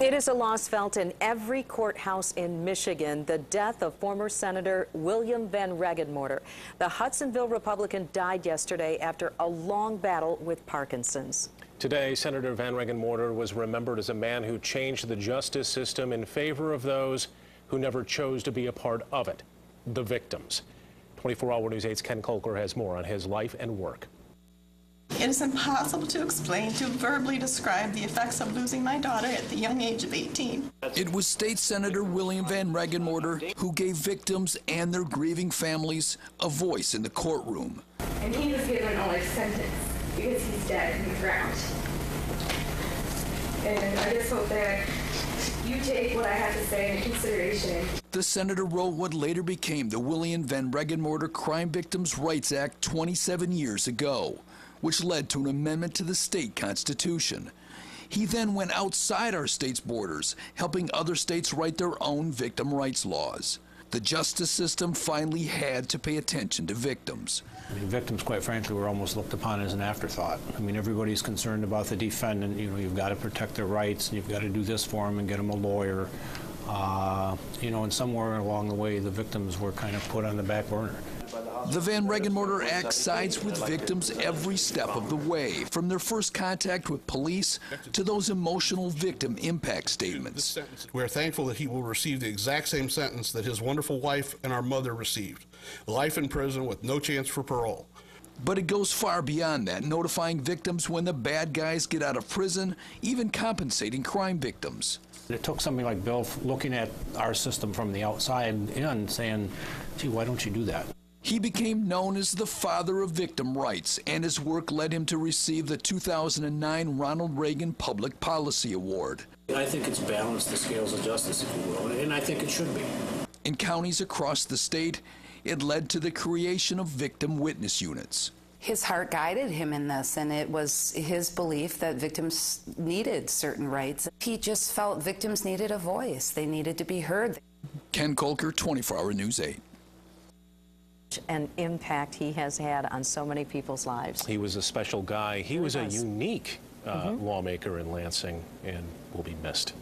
It is a loss felt in every courthouse in Michigan, the death of former Senator William VanRegenmorter. The Hudsonville Republican died yesterday after a long battle with Parkinson's. Today, Senator VanRegenmorter was remembered as a man who changed the justice system in favor of those who never chose to be a part of it, the victims. 24-Hour News 8's Ken Kolker has more on his life and work. It is impossible to explain, to verbally describe the effects of losing my daughter at the young age of 18. It was State Senator William VanRegenmorter who gave victims and their grieving families a voice in the courtroom. And he was given a life sentence because he's dead in the ground. And I just hope that you take what I have to say into consideration. The senator wrote what later became the William VanRegenmorter Crime Victims' Rights Act 27 years ago, which led to an amendment to the state constitution. He then went outside our state's borders, helping other states write their own victim rights laws. The justice system finally had to pay attention to victims. I mean, victims, quite frankly, were almost looked upon as an afterthought. I mean, everybody's concerned about the defendant. You know, you've got to protect their rights, and you've got to do this for them and get them a lawyer. You know, and somewhere along the way, the victims were kind of put on the back burner. The VanRegenmorter Act sides with victims every step of the way, from their first contact with police to those emotional victim impact statements. We're thankful that he will receive the exact same sentence that his wonderful wife and our mother received, life in prison with no chance for parole. But it goes far beyond that, notifying victims when the bad guys get out of prison, even compensating crime victims. It took somebody like Bill looking at our system from the outside in saying, gee, why don't you do that? He became known as the father of victim rights, and his work led him to receive the 2009 Ronald Reagan Public Policy Award. I think it's balanced the scales of justice, if you will, and I think it should be. In counties across the state, it led to the creation of victim witness units. His heart guided him in this, and it was his belief that victims needed certain rights. He just felt victims needed a voice. They needed to be heard. Ken Kolker, 24-Hour News 8. An impact he has had on so many people's lives. He was a special guy. He was a unique lawmaker in Lansing and will be missed.